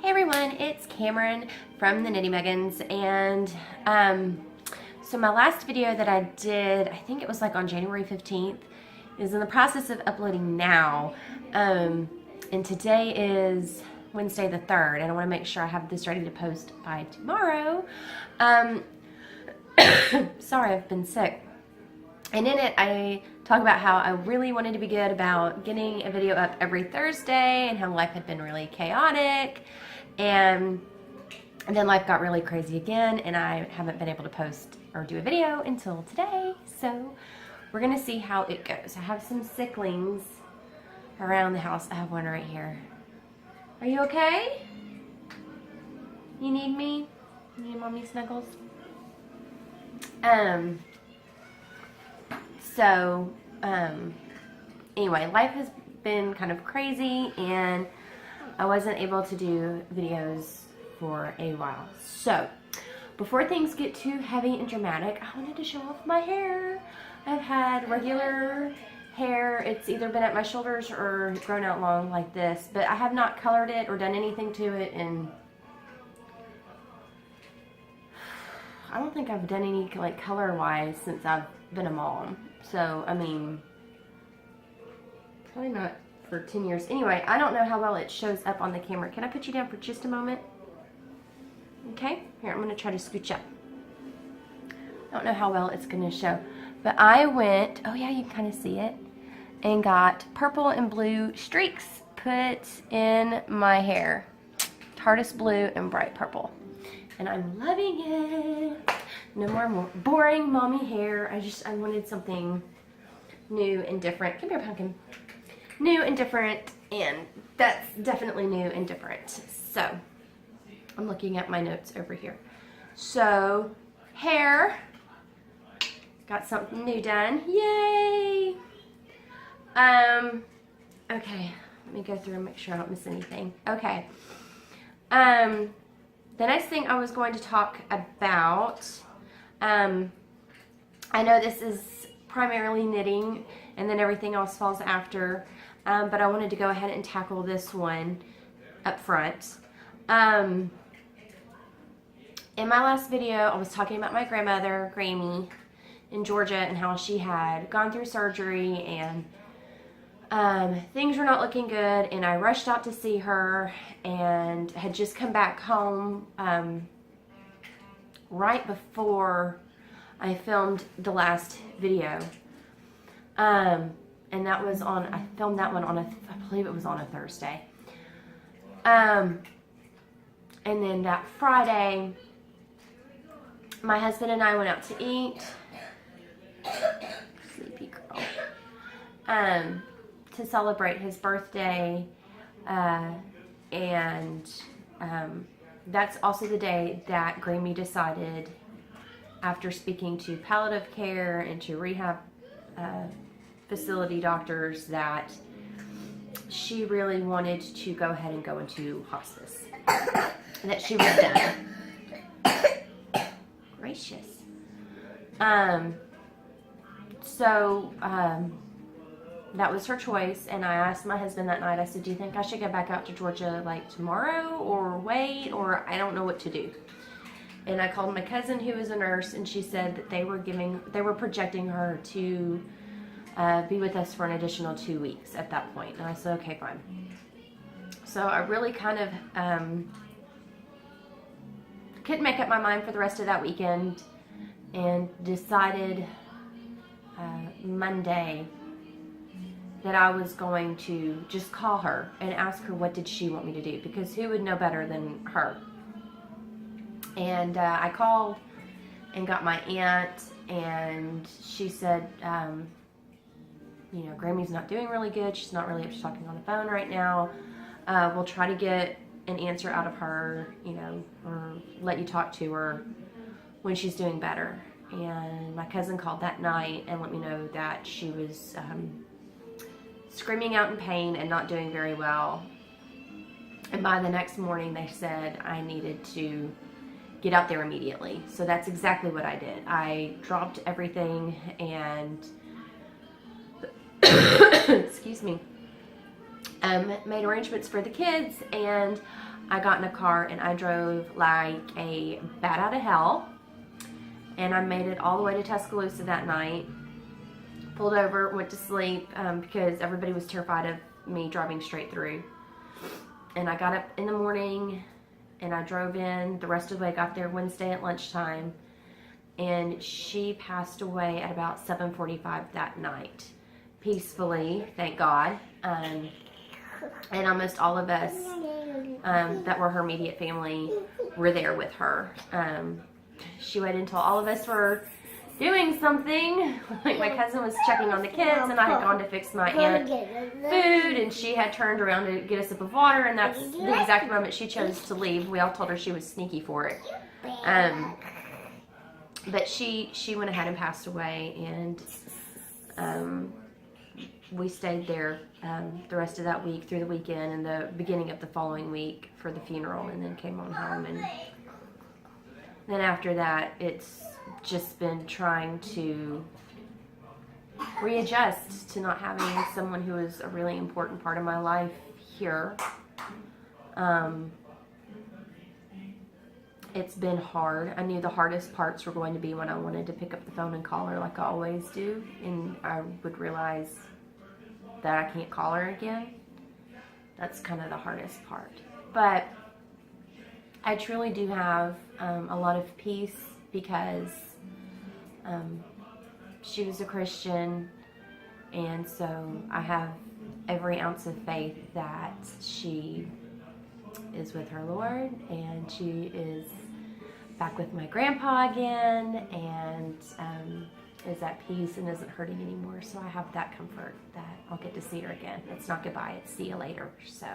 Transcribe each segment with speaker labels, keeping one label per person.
Speaker 1: Hey everyone, it's Cameron from the Nitty Meggins, and so my last video that I did, I think it was like on January 15th, is in the process of uploading now, and today is Wednesday the 3rd, and I want to make sure I have this ready to post by tomorrow. Sorry, I've been sick. And in it, I talk about how I really wanted to be good about getting a video up every Thursday and how life had been really chaotic. And then life got really crazy again, and I haven't been able to post or do a video until today. So we're going to see how it goes. I have some sicklings around the house. I have one right here. Are you okay? You need me? You need mommy snuggles? Anyway, life has been kind of crazy, and I wasn't able to do videos for a while. So, before things get too heavy and dramatic, I wanted to show off my hair. I've had regular hair. It's either been at my shoulders or grown out long like this, but I have not colored it or done anything to it, and I don't think I've done any like color-wise since I've been a mom. So, I mean, probably not for 10 years. Anyway, I don't know how well it shows up on the camera. Can I put you down for just a moment? Okay, here, I'm going to try to scooch up. I don't know how well it's going to show. But I went, oh yeah, you can kind of see it, and got purple and blue streaks put in my hair. Tardis blue and bright purple. And I'm loving it. No more boring mommy hair. I wanted something new and different. Come here, pumpkin. New and different, and that's definitely new and different. So, I'm looking at my notes over here. So, hair. Got something new done. Yay! Okay. Let me go through and make sure I don't miss anything. Okay. The next thing I was going to talk about, I know this is primarily knitting and then everything else falls after, but I wanted to go ahead and tackle this one up front. In my last video, I was talking about my grandmother, Grammy, in Georgia, and how she had gone through surgery and things were not looking good, and I rushed out to see her and had just come back home right before I filmed the last video. And that was on, I filmed that one on I believe it was on a Thursday. And then that Friday, my husband and I went out to eat. Sleepy girl. To celebrate his birthday, and that's also the day that Grammy decided, after speaking to palliative care and to rehab facility doctors, that she really wanted to go ahead and go into hospice, and that she was done. Gracious. That was her choice, and I asked my husband that night, I said, do you think I should go back out to Georgia like tomorrow or wait, or I don't know what to do. And I called my cousin who is a nurse, and she said that they were projecting her to be with us for an additional 2 weeks at that point. And I said, okay, fine. So I really kind of couldn't make up my mind for the rest of that weekend, and decided Monday that I was going to just call her and ask her what did she want me to do, because who would know better than her. And I called and got my aunt, and she said, you know, Grammy's not doing really good. She's not really up to talking on the phone right now. We'll try to get an answer out of her, you know, or let you talk to her when she's doing better. And my cousin called that night and let me know that she was screaming out in pain and not doing very well. And by the next morning, they said I needed to get out there immediately. So that's exactly what I did. I dropped everything and excuse me, made arrangements for the kids, and I got in a car and I drove like a bat out of hell. And I made it all the way to Tuscaloosa that night. Pulled over, went to sleep because everybody was terrified of me driving straight through. And I got up in the morning and I drove in. The rest of the way, I got there Wednesday at lunchtime. And she passed away at about 7:45 that night. Peacefully, thank God. And almost all of us that were her immediate family were there with her. She waited until all of us were doing something. Like my cousin was checking on the kids and I had gone to fix my aunt food and she had turned around to get a sip of water, and that's the exact moment she chose to leave. We all told her she was sneaky for it. But she went ahead and passed away, and we stayed there the rest of that week through the weekend and the beginning of the following week for the funeral, and then came on home. And then after that, it's just been trying to readjust to not having someone who is a really important part of my life here. It's been hard. I knew the hardest parts were going to be when I wanted to pick up the phone and call her like I always do, and I would realize that I can't call her again. That's kind of the hardest part. But I truly do have a lot of peace because she was a Christian, and so I have every ounce of faith that she is with her Lord and she is back with my grandpa again, and is at peace and isn't hurting anymore. So I have that comfort that I'll get to see her again. It's not goodbye, it's see you later. So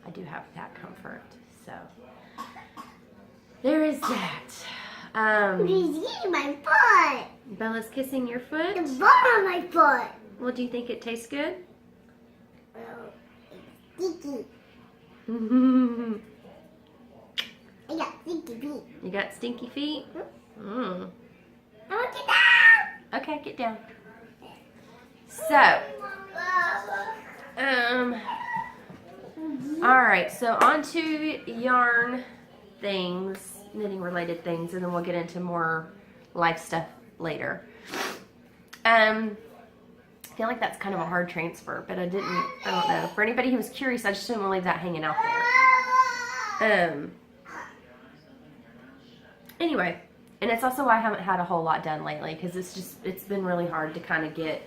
Speaker 1: I do have that comfort. So there is that.
Speaker 2: He's eating my foot.
Speaker 1: Bella's kissing your foot?
Speaker 2: The bottom of my foot.
Speaker 1: Well, do you think it tastes good?
Speaker 2: Well, it's sticky. I got sticky feet.
Speaker 1: You got stinky feet? Mm.
Speaker 2: I want to get down.
Speaker 1: Okay, get down. So, alright, so on to yarn things, knitting related things, and then we'll get into more life stuff later. I feel like that's kind of a hard transfer, but I don't know. For anybody who was curious, I just didn't want to leave that hanging out there. Anyway, and it's also why I haven't had a whole lot done lately, because it's been really hard to kind of get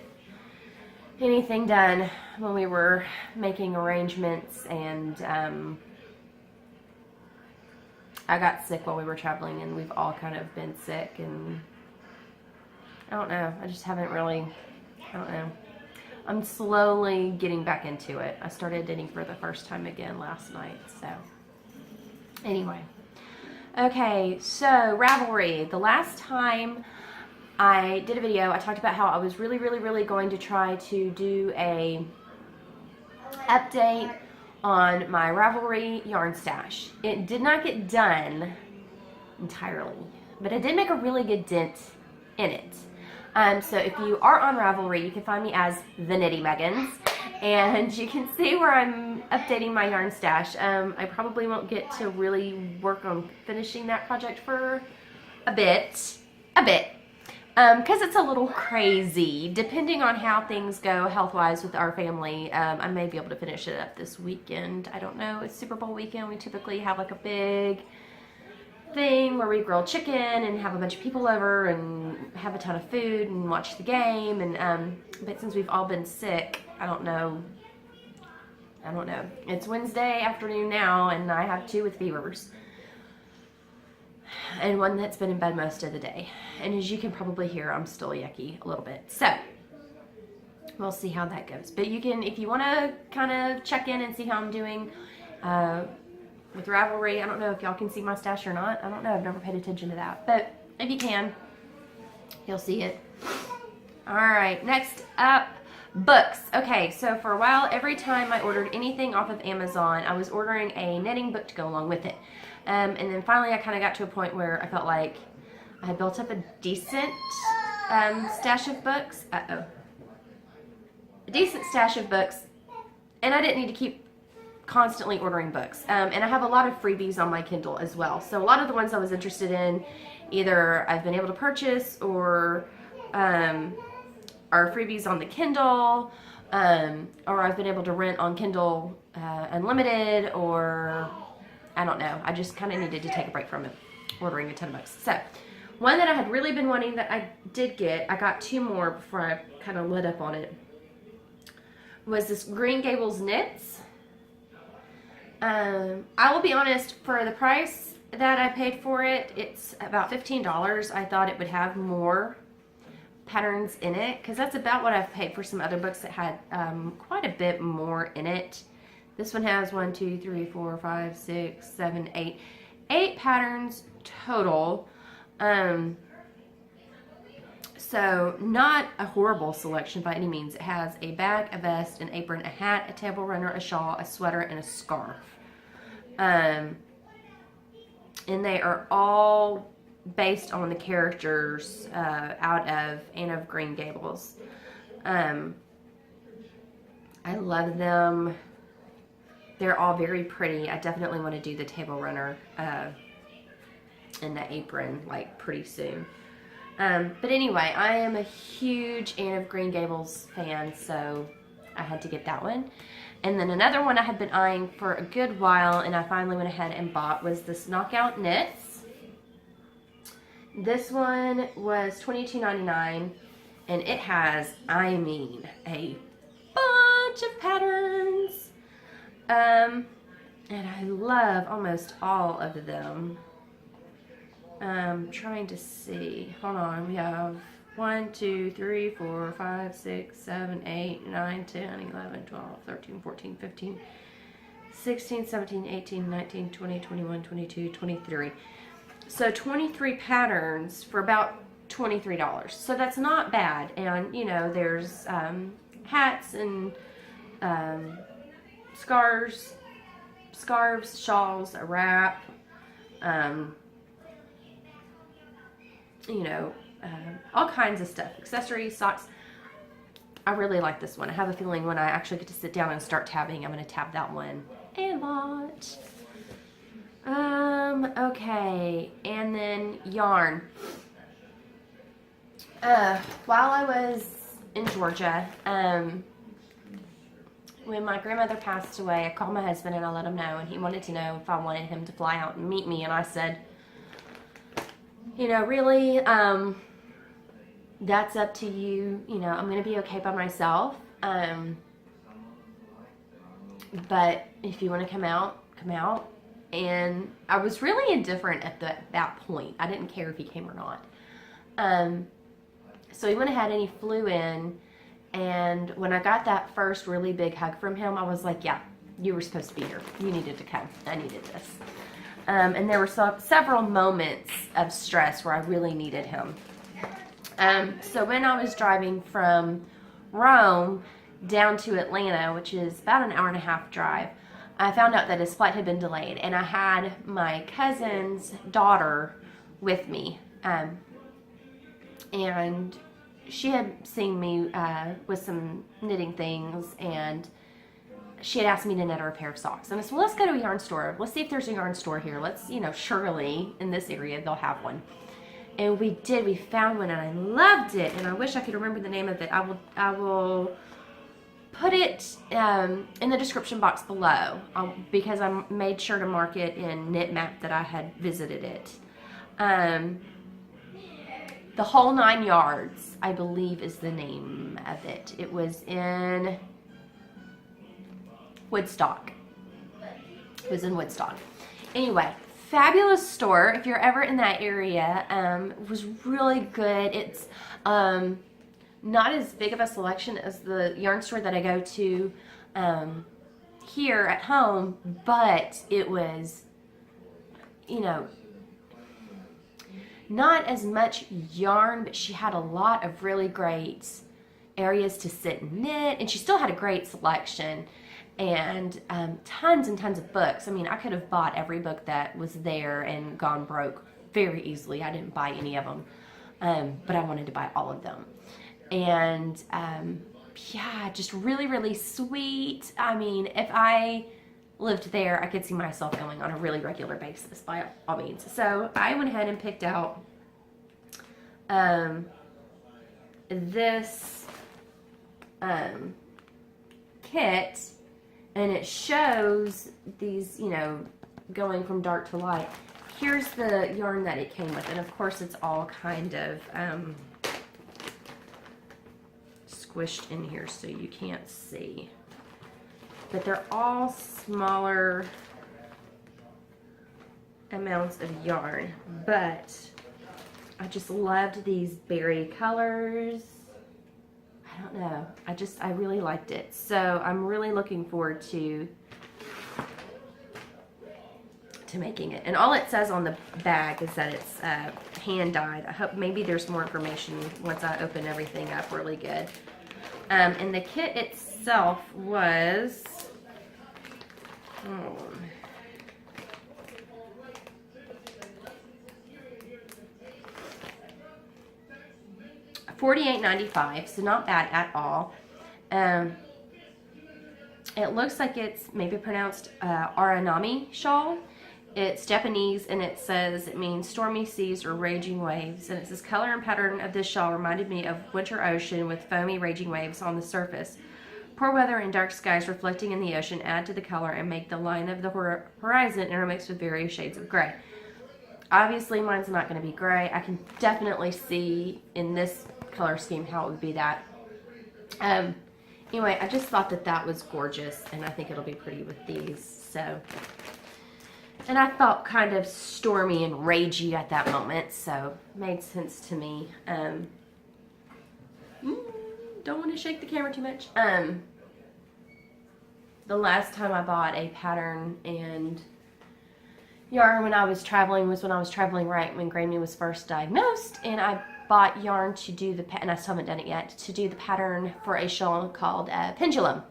Speaker 1: anything done when we were making arrangements, and I got sick while we were traveling, and we've all kind of been sick, and I don't know, I just haven't really, I don't know. I'm slowly getting back into it. I started knitting for the first time again last night, so anyway. Okay, so Ravelry. The last time I did a video, I talked about how I was really going to try to do a update on my Ravelry yarn stash. It did not get done entirely, but I did make a really good dent in it. So if you are on Ravelry, you can find me as the Knitty Meggans, and you can see where I'm updating my yarn stash. I probably won't get to really work on finishing that project for a bit, because it's a little crazy. Depending on how things go health-wise with our family, I may be able to finish it up this weekend. I don't know. It's Super Bowl weekend. We typically have like a big thing where we grill chicken and have a bunch of people over and have a ton of food and watch the game, and but since we've all been sick, I don't know. It's Wednesday afternoon now, and I have 2 with fevers and one that's been in bed most of the day, and as you can probably hear, I'm still yucky a little bit, so we'll see how that goes. But you can, if you want to kind of check in and see how I'm doing with Ravelry. I don't know if y'all can see my stash or not. I don't know. I've never paid attention to that. But if you can, you'll see it. Alright, next up, books. Okay, so for a while, every time I ordered anything off of Amazon, I was ordering a knitting book to go along with it. And then finally, I kind of got to a point where I felt like I had built up a decent stash of books. A decent stash of books. And I didn't need to keep constantly ordering books. And I have a lot of freebies on my Kindle as well. So a lot of the ones I was interested in, either I've been able to purchase or are freebies on the Kindle, or I've been able to rent on Kindle Unlimited, or I don't know. I just kind of needed to take a break from it, ordering a ton of books. So one that I had really been wanting that I did get, I got 2 more before I kind of lit up on it, was this Green Gables Knits. I will be honest, for the price that I paid for it, it's about $15. I thought it would have more patterns in it, because that's about what I've paid for some other books that had quite a bit more in it. This one has 1, 2, 3, 4, 5, 6, 7, 8. 8 patterns total. So not a horrible selection by any means. It has a bag, a vest, an apron, a hat, a table runner, a shawl, a sweater, and a scarf. And they are all based on the characters out of Anne of Green Gables. I love them. They're all very pretty. I definitely want to do the table runner and the apron like pretty soon. But anyway, I am a huge Anne of Green Gables fan, so I had to get that one. And then another one I had been eyeing for a good while, and I finally went ahead and bought, was this Knockout Knits. This one was $22.99, and it has, I mean, a bunch of patterns. And I love almost all of them. Trying to see. Hold on. We have 1, 2, 3, 4, 5, 6, 7, 8, 9, 10, 11, 12, 13, 14, 15, 16, 17, 18, 19, 20, 21, 22, 23. So 23 patterns for about $23. So that's not bad. And, you know, there's hats and scarves, shawls, a wrap, you know, all kinds of stuff, accessories, socks. I really like this one. I have a feeling when I actually get to sit down and start tabbing, I'm going to tab that one a lot. Okay, and then yarn. While I was in Georgia, when my grandmother passed away, I called my husband and I let him know, and he wanted to know if I wanted him to fly out and meet me, and I said, you know, really, that's up to you. You know, I'm going to be okay by myself. But if you want to come out, come out. And I was really indifferent at that point. I didn't care if he came or not. So he went ahead and he flew in. And when I got that first really big hug from him, I was like, yeah, you were supposed to be here. You needed to come. I needed this. And there were several moments of stress where I really needed him. So when I was driving from Rome down to Atlanta, which is about an hour and a half drive, I found out that his flight had been delayed, and I had my cousin's daughter with me. And she had seen me with some knitting things, and she had asked me to knit her a pair of socks. And I said, well, let's go to a yarn store. Let's see if there's a yarn store here. Let's, you know, surely in this area they'll have one. And we did. We found one, and I loved it. And I wish I could remember the name of it. I will put it in the description box below because I made sure to mark it in Knit Map that I had visited it. The Whole 9 Yards, I believe, is the name of it. It was in Woodstock. It was in Woodstock. Anyway, fabulous store. If you're ever in that area, it was really good. It's not as big of a selection as the yarn store that I go to here at home, but it was, you know, not as much yarn, but she had a lot of really great areas to sit and knit, and she still had a great selection. And tons and tons of books. I mean, I could have bought every book that was there and gone broke very easily. I didn't buy any of them, but I wanted to buy all of them. And yeah, just really, really sweet. I mean, if I lived there, I could see myself going on a really regular basis by all means. So I went ahead and picked out this kit, and it shows these, you know, going from dark to light. Here's the yarn that it came with, and of course it's all kind of squished in here so you can't see. But they're all smaller amounts of yarn. But I just loved these berry colors. I don't know. I really liked it. So I'm really looking forward to making it. And all it says on the bag is that it's hand dyed. I hope maybe there's more information once I open everything up really good. And the kit itself was $48.95, so not bad at all. It looks like it's maybe pronounced Aranami shawl. It's Japanese, and it says it means stormy seas or raging waves. And it says, color and pattern of this shawl reminded me of winter ocean with foamy raging waves on the surface. Poor weather and dark skies reflecting in the ocean add to the color and make the line of the horizon intermixed with various shades of gray. Obviously, mine's not going to be gray. I can definitely see in this color scheme how it would be that. Anyway, I just thought that that was gorgeous, and I think it'll be pretty with these. So, and I felt kind of stormy and ragey at that moment, so made sense to me. Don't want to shake the camera too much. The last time I bought a pattern and yarn when I was traveling was when I was traveling right when Grammy was first diagnosed, and I bought yarn to do the, and I still haven't done it yet, to do the pattern for a shawl called Pendulum.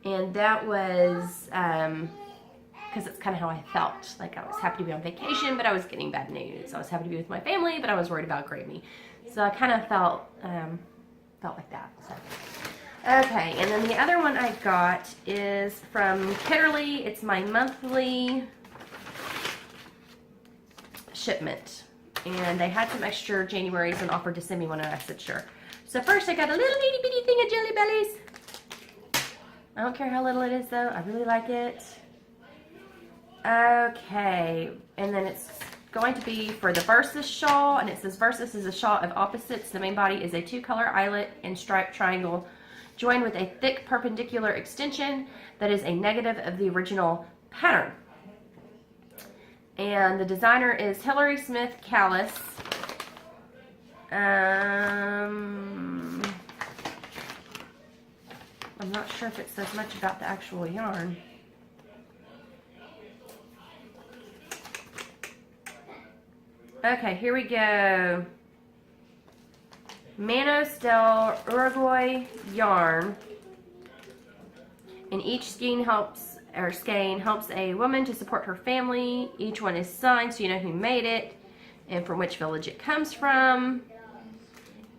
Speaker 1: And that was, because it's kind of how I felt. Like, I was happy to be on vacation, but I was getting bad news. I was happy to be with my family, but I was worried about Grammy. So I kind of felt like that. So. Okay, and then the other one I got is from Kitterly. It's my monthly shipment. And they had some extra Januaries and offered to send me one, and I said sure. So first I got a little itty bitty thing of Jelly Bellies. I don't care how little it is though. I really like it. Okay, and then it's going to be for the Versus shawl, and it says Versus is a shawl of opposites. The main body is a 2-color eyelet and striped triangle joined with a thick perpendicular extension that is a negative of the original pattern. And the designer is Hilary Smith Callis. I'm not sure if it says much about the actual yarn. Okay, here we go. Manos del Uruguay yarn. And each skein helps a woman to support her family. Each one is signed so you know who made it and from which village it comes from.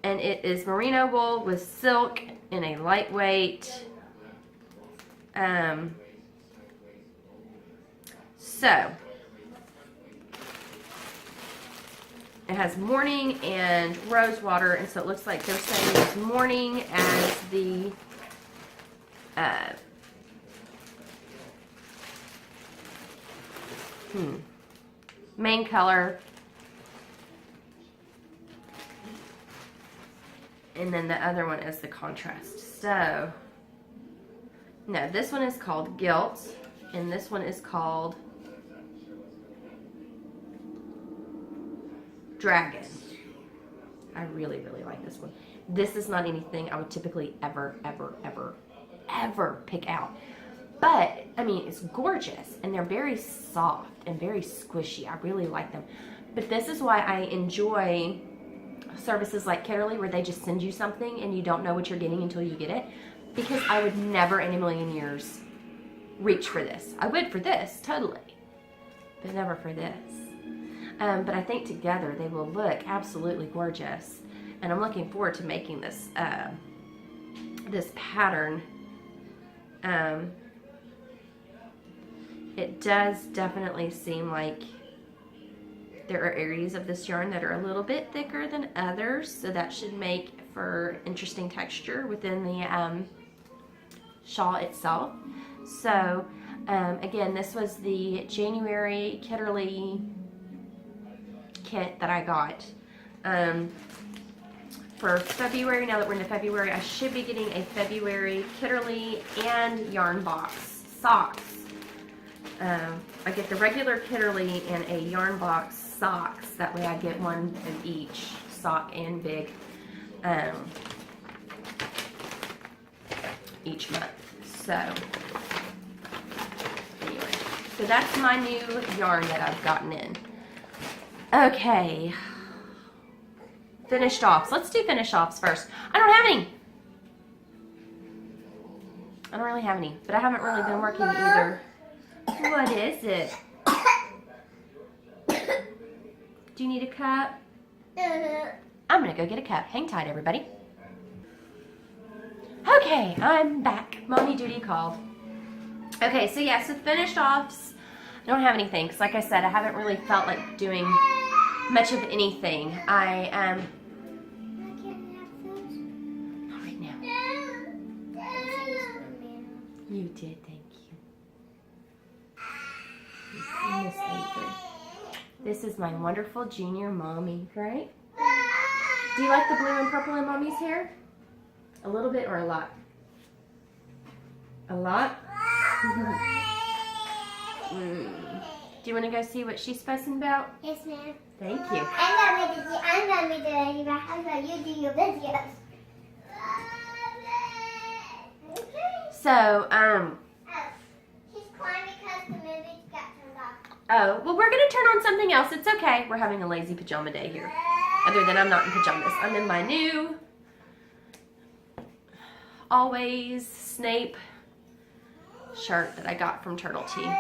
Speaker 1: And it is merino wool with silk in a lightweight. So it has morning and rose water, and so it looks like they're saying it's morning as the main color, and then the other one is the contrast. So no, this one is called Guilt, and this one is called Dragon. I really, really like this one. This is not anything I would typically ever pick out. But, I mean, it's gorgeous, and they're very soft and very squishy. I really like them. But this is why I enjoy services like Kitterly, where they just send you something and you don't know what you're getting until you get it. Because I would never in a million years reach for this. I would for this, totally. But never for this. But I think together they will look absolutely gorgeous. And I'm looking forward to making this, this pattern. it does definitely seem like there are areas of this yarn that are a little bit thicker than others, so that should make for interesting texture within the shawl itself. So again, this was the January Kitterly kit that I got. For February, now that we're into February, I should be getting a February Kitterly and yarn box socks. I get the regular Kitterly and a yarn box socks. That way I get one of each, sock and big, each month. So anyway, so that's my new yarn that I've gotten in. Okay, finished offs. Let's do finished offs first. I don't have any. I don't really have any, but I haven't really been working either. What is it? Do you need a cup? I'm gonna go get a cup. Hang tight, everybody. Okay, I'm back. Mommy duty called. Okay, so yeah, so finished offs. I don't have anything, because like I said, I haven't really felt like doing much of anything. Not right now. You did, thank you. Miss Avery. This is my wonderful junior mommy, right? Do you like the blue and purple in mommy's hair? A little bit or a lot? A lot? Do you want to go see what she's fussing about?
Speaker 2: Yes, ma'am.
Speaker 1: Thank you.
Speaker 2: I'm gonna be the lady behind while you do your videos.
Speaker 1: So,
Speaker 2: She's crying because the movie got turned off.
Speaker 1: oh, well, we're going to turn on something else. It's okay. We're having a lazy pajama day here. Other than I'm not in pajamas. I'm in my new Always Snape shirt that I got from Turtle Tea.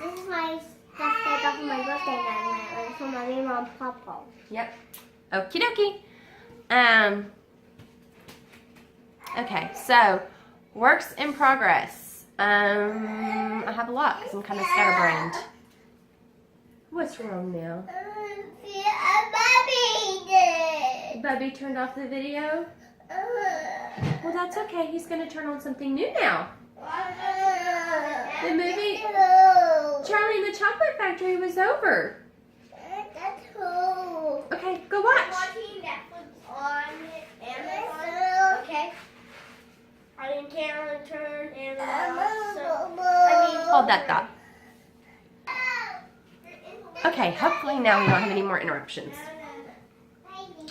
Speaker 2: This is my stuff that I got for my birthday night. It's from my mom and papa.
Speaker 1: Yep. Okie dokie. Okay, so works in progress. I have a lot because I'm kind of scatterbrained. What's wrong now? Bubby turned off the video? Well, that's okay. He's going to turn on something new now. The movie Charlie and the Chocolate Factory was over.
Speaker 2: That's cool.
Speaker 1: Okay, go watch.
Speaker 2: Watching Netflix on Amazon. Okay. I didn't turn Amazon.
Speaker 1: Hold that thought. Okay, hopefully now we don't have any more interruptions.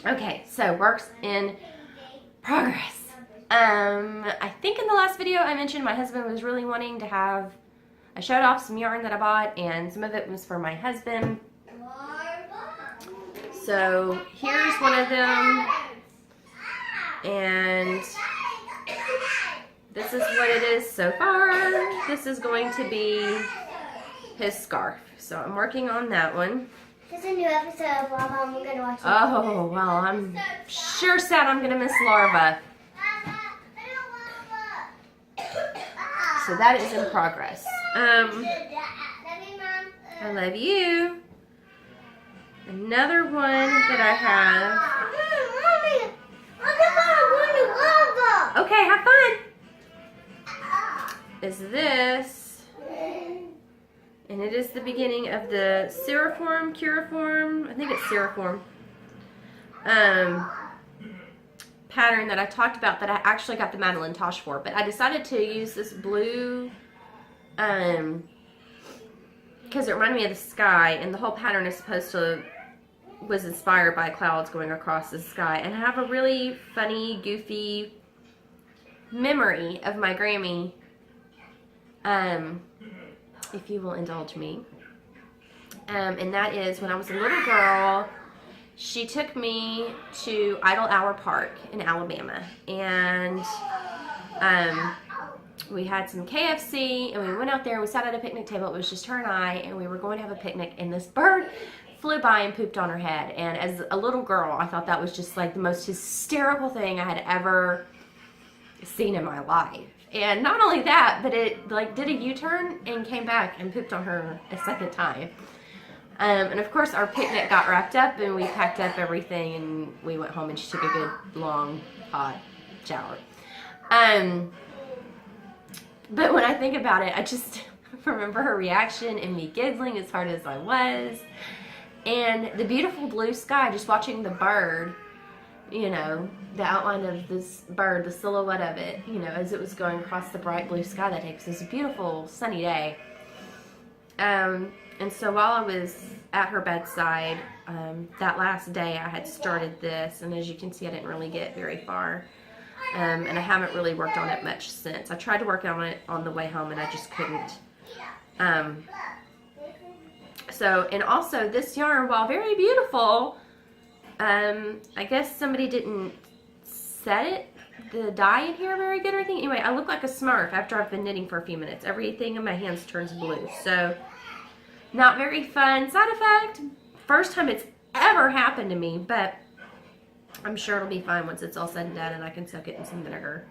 Speaker 1: Okay, so works in progress. I think in the last video I mentioned my husband was really wanting to have, I showed off some yarn that I bought, and some of it was for my husband. So here's one of them, and this is what it is so far. This is going to be his scarf. So I'm working on that one.
Speaker 2: There's a new episode of Lava. I'm going to watch it.
Speaker 1: Oh, well, I'm sure sad I'm going to miss Larva. So that is in progress. I love you. Another one that I have. Okay, have fun. Is this. And it is the beginning of the Curiform, I think it's Curiform, pattern that I talked about that I actually got the Madeline Tosh for. But I decided to use this blue because it reminded me of the sky, and the whole pattern is was inspired by clouds going across the sky. And I have a really funny, goofy memory of my Grammy, if you will indulge me. And that is when I was a little girl, she took me to Idle Hour Park in Alabama, and we had some KFC, and we went out there and we sat at a picnic table. It was just her and I, and we were going to have a picnic, and this bird flew by and pooped on her head. And as a little girl, I thought that was just like the most hysterical thing I had ever seen in my life. And not only that, but it like did a U-turn and came back and pooped on her a second time. And of course our picnic got wrapped up and we packed up everything and we went home and she took a good long hot shower. But when I think about it, I just remember her reaction and me giggling as hard as I was. And the beautiful blue sky, just watching the bird, you know, the outline of this bird, the silhouette of it, you know, as it was going across the bright blue sky that day. Because it was a beautiful sunny day. And so while I was at her bedside, that last day I had started this, and as you can see I didn't really get very far. And I haven't really worked on it much since. I tried to work on it on the way home and I just couldn't. And also this yarn, while very beautiful, I guess somebody didn't set the dye in here very good or anything. Anyway, I look like a Smurf after I've been knitting for a few minutes. Everything in my hands turns blue. So, not very fun side effect. First time it's ever happened to me, but I'm sure it'll be fine once it's all said and done and I can soak it in some vinegar.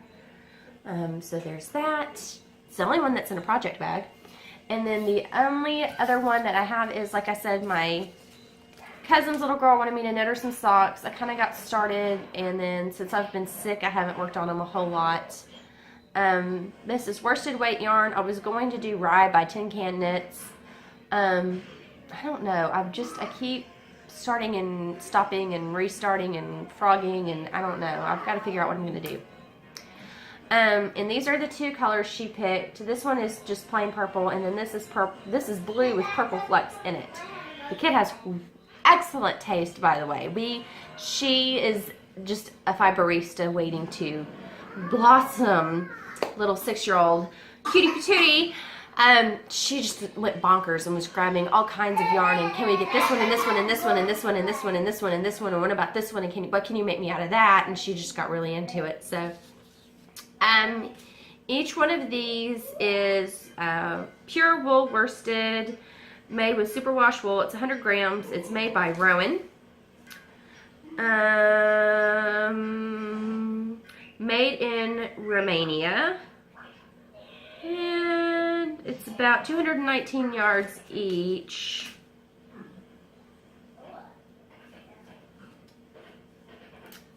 Speaker 1: So there's that. It's the only one that's in a project bag. And then the only other one that I have is, like I said, my cousin's little girl wanted me to knit her some socks. I kind of got started, and then since I've been sick, I haven't worked on them a whole lot. This is worsted weight yarn. I was going to do Rye by Tin Can Knits. I don't know. I keep starting and stopping and restarting and frogging, and I don't know. I've got to figure out what I'm going to do. And these are the two colors she picked. This one is just plain purple, and then this is purple. This is blue with purple flecks in it. The kid has excellent taste, by the way. She is just a fiberista waiting to blossom. Little 6-year-old cutie patootie. She just went bonkers and was grabbing all kinds of yarn and can we get this one and this one and this one and this one and this one and this one and this one and what about this one and what can you make me out of that? And she just got really into it. So each one of these is pure wool worsted, made with superwash wool. It's 100 grams. It's made by Rowan. Made in Romania. And it's about 219 yards each.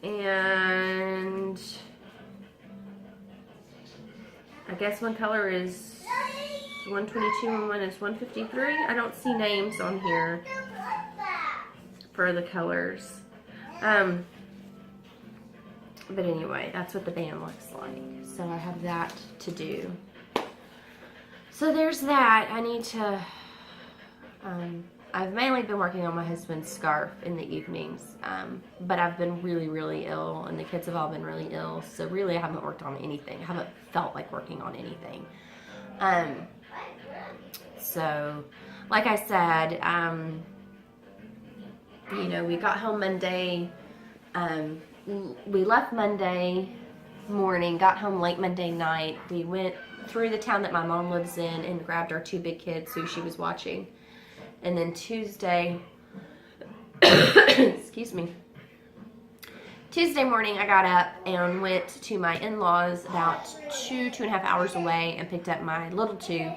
Speaker 1: And I guess one color is 122 and one is 153. I don't see names on here for the colors. But anyway, that's what the band looks like. So I have that to do. So there's that. I need to, I've mainly been working on my husband's scarf in the evenings, but I've been really, really ill, and the kids have all been really ill, so really I haven't worked on anything. I haven't felt like working on anything. So, like I said, you know, we got home Monday, we left Monday morning, got home late Monday night. We went through the town that my mom lives in and grabbed our two big kids who she was watching. And then Tuesday, excuse me, Tuesday morning I got up and went to my in-laws about 2.5 hours away and picked up my little two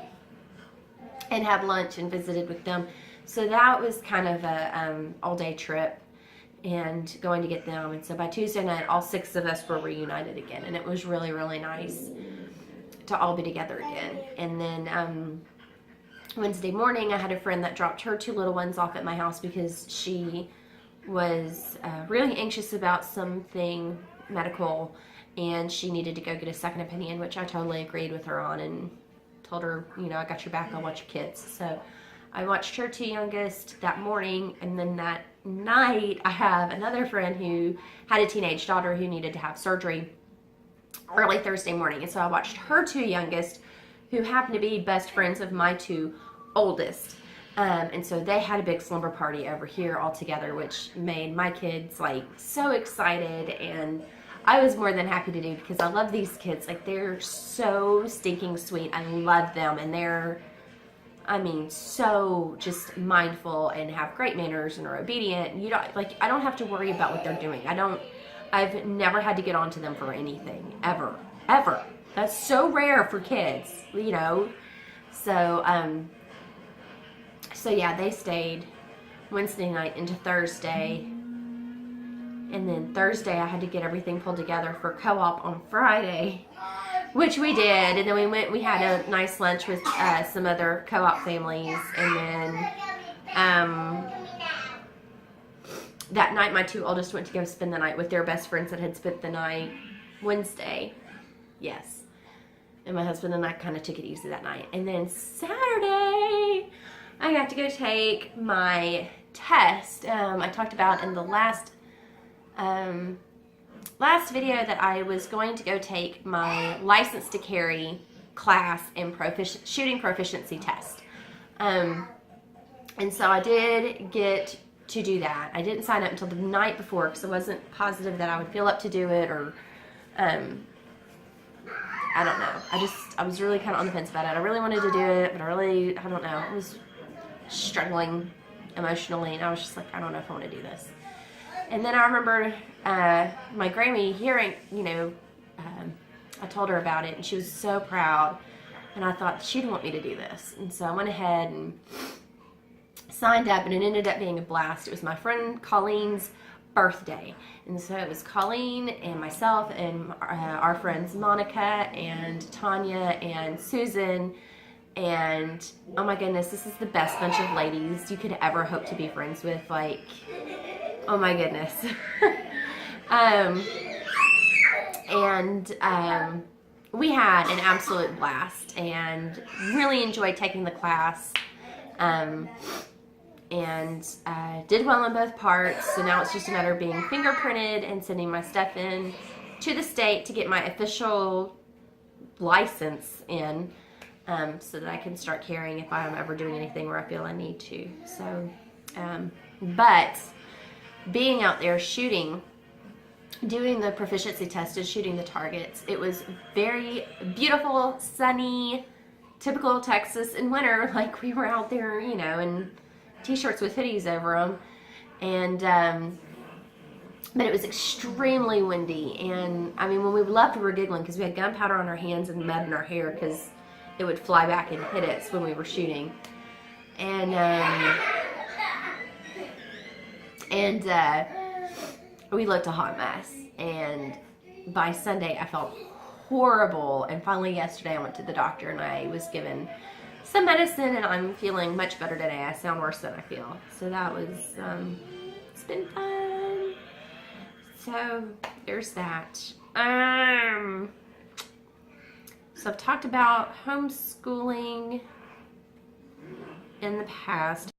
Speaker 1: and had lunch and visited with them. So that was kind of a all-day trip and going to get them. And so by Tuesday night, all 6 of us were reunited again. And it was really, really nice to all be together again. And then Wednesday morning, I had a friend that dropped her 2 little ones off at my house because she was really anxious about something medical and she needed to go get a second opinion, which I totally agreed with her on and told her, you know, I got your back, I'll watch your kids. So I watched her 2 youngest that morning, and then that night I have another friend who had a teenage daughter who needed to have surgery early Thursday morning, and so I watched her 2 youngest, who happened to be best friends of my 2 oldest, and so they had a big slumber party over here all together, which made my kids like so excited, and I was more than happy to do because I love these kids. Like, they're so stinking sweet. I love them, and they're, I mean, so just mindful and have great manners and are obedient. You don't, like, I don't have to worry about what they're doing. I I've never had to get onto them for anything, ever, ever. That's so rare for kids, you know. So, so yeah, they stayed Wednesday night into Thursday. And then Thursday I had to get everything pulled together for co-op on Friday, which we did. And then we had a nice lunch with some other co-op families. And then that night my two oldest went to go spend the night with their best friends that had spent the night Wednesday. Yes. And my husband and I kind of took it easy that night. And then Saturday, I got to go take my test. I talked about in the last video that I was going to go take my license to carry class and shooting proficiency test. And so I did get to do that. I didn't sign up until the night before because I wasn't positive that I would feel up to do it, or I don't know. I was really kind of on the fence about it. I really wanted to do it, but I don't know. I was struggling emotionally, and I was just like, I don't know if I want to do this. And then I remember my Grammy hearing, you know, I told her about it, and she was so proud, and I thought she'd want me to do this. And so I went ahead and signed up, and it ended up being a blast. It was my friend Colleen's birthday, and so it was Colleen and myself and our friends Monica and Tanya and Susan, and oh my goodness, this is the best bunch of ladies you could ever hope to be friends with. Like, oh my goodness. We had an absolute blast and really enjoyed taking the class. Did well in both parts, so now it's just a matter of being fingerprinted and sending my stuff in to the state to get my official license in, so that I can start carrying if I'm ever doing anything where I feel I need to. So, but being out there shooting, doing the proficiency test and shooting the targets, it was very beautiful, sunny, typical Texas in winter. Like, we were out there, you know, in t-shirts with hoodies over them, and but it was extremely windy, and I mean, when we left we were giggling because we had gunpowder on our hands and mud in our hair because it would fly back and hit us when we were shooting. And we looked a hot mess, and by Sunday I felt horrible, and finally yesterday I went to the doctor and I was given some medicine, and I'm feeling much better today. I sound worse than I feel. So that was, it's been fun. So there's that. So I've talked about homeschooling in the past.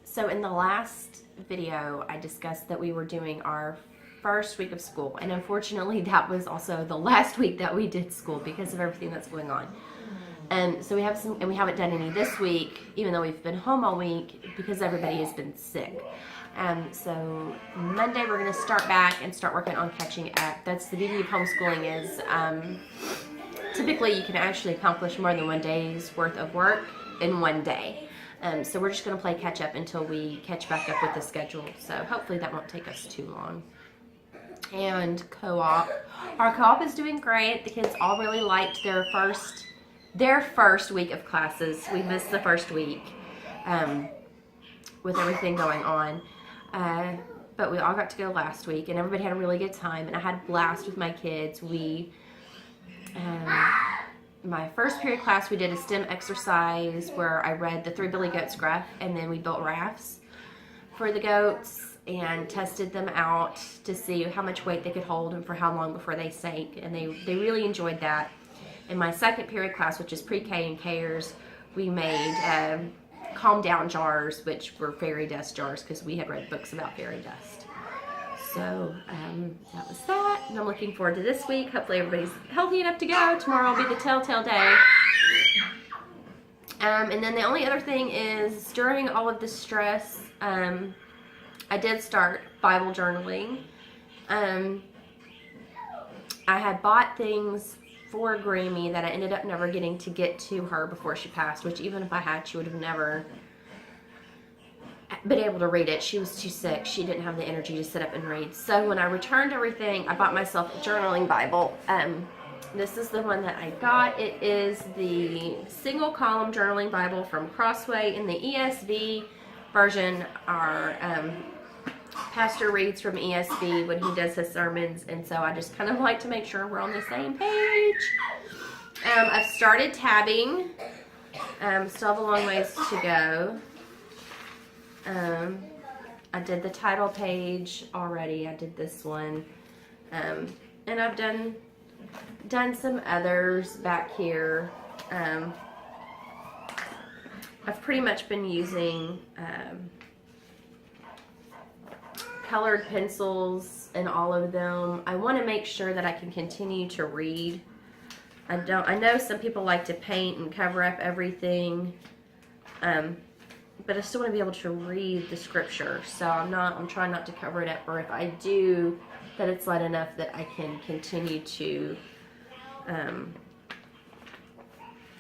Speaker 1: So in the last video, I discussed that we were doing our first week of school, and unfortunately that was also the last week that we did school because of everything that's going on. So we have and we haven't done any this week, even though we've been home all week because everybody has been sick. So Monday we're going to start back and start working on catching up. That's the beauty of homeschooling is typically you can actually accomplish more than one day's worth of work in one day. So we're just going to play catch up until we catch back up with the schedule. So hopefully that won't take us too long. And co-op. Our co-op is doing great. The kids all really liked their first week of classes. We missed the first week with everything going on. But we all got to go last week, and everybody had a really good time, and I had a blast with my kids. My first period class, we did a STEM exercise where I read The Three Billy Goats Gruff, and then we built rafts for the goats and tested them out to see how much weight they could hold and for how long before they sank, and they really enjoyed that. In my second period class, which is pre-K and Kers, we made calm down jars, which were fairy dust jars because we had read books about fairy dust. So that was that, and I'm looking forward to this week. Hopefully everybody's healthy enough to go. Tomorrow will be the telltale day. And then the only other thing is, during all of this stress, I did start Bible journaling. I had bought things for Grammy that I ended up never getting to get to her before she passed, which even if I had, she would have never been able to read it. She was too sick. She didn't have the energy to sit up and read. So when I returned everything, I bought myself a journaling Bible. This is the one that I got. It is the single column journaling Bible from Crossway in the ESV version. Our pastor reads from ESV when he does his sermons, and so I just kind of like to make sure we're on the same page. I've started tabbing. Still have a long ways to go. I did the title page already. I did this one. And I've done some others back here. I've pretty much been using colored pencils in all of them. I want to make sure that I can continue to read. I know some people like to paint and cover up everything, but I still want to be able to read the scripture. So I'm trying not to cover it up, or if I do, that it's light enough that I can continue to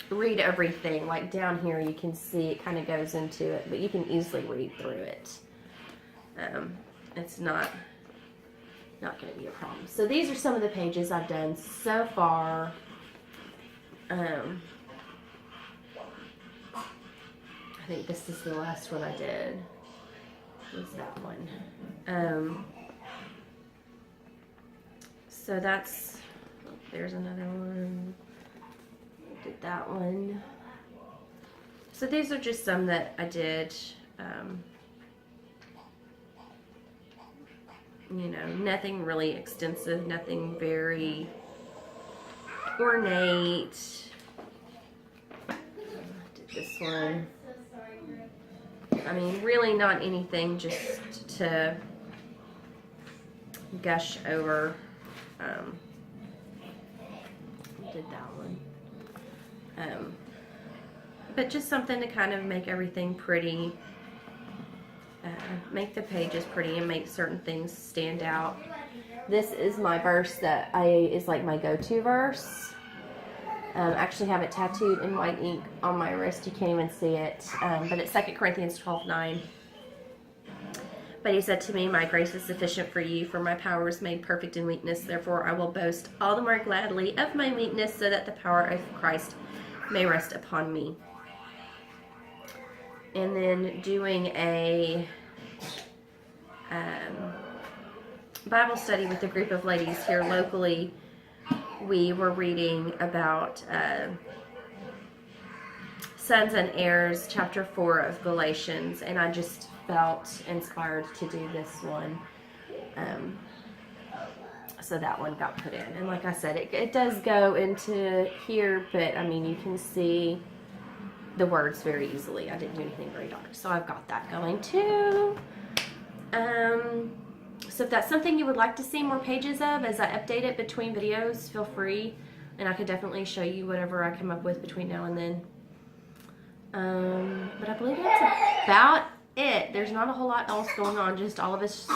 Speaker 1: read everything. Like down here, you can see it kind of goes into it, but you can easily read through it. It's not going to be a problem. So these are some of the pages I've done so far. I think this is the last one I did. Was that one? So that's. There's another one. Did that one. So these are just some that I did. You know, nothing really extensive, nothing very ornate. I did this one. I mean, really not anything just to gush over. Did that one. But just something to kind of make everything pretty. Make the pages pretty and make certain things stand out. This is my verse that is like my go-to verse. I actually have it tattooed in white ink on my wrist. You can't even see it. But it's 2 Corinthians 12:9. But he said to me, "My grace is sufficient for you, for my power is made perfect in weakness. Therefore I will boast all the more gladly of my weakness, so that the power of Christ may rest upon me." And then doing a Bible study with a group of ladies here locally. We were reading about Sons and Heirs, chapter 4 of Galatians, and I just felt inspired to do this one. So that one got put in. And like I said, it does go into here, but I mean, you can see the words very easily. I didn't do anything very dark. So I've got that going too. So if that's something you would like to see more pages of as I update it between videos, feel free. And I could definitely show you whatever I come up with between now and then. But I believe that's about it. There's not a whole lot else going on. Just all of us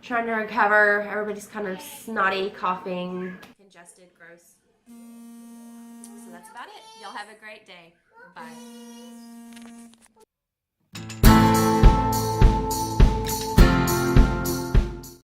Speaker 1: trying to recover. Everybody's kind of snotty, coughing, congested, gross. So that's about it. Y'all have a great day. Bye.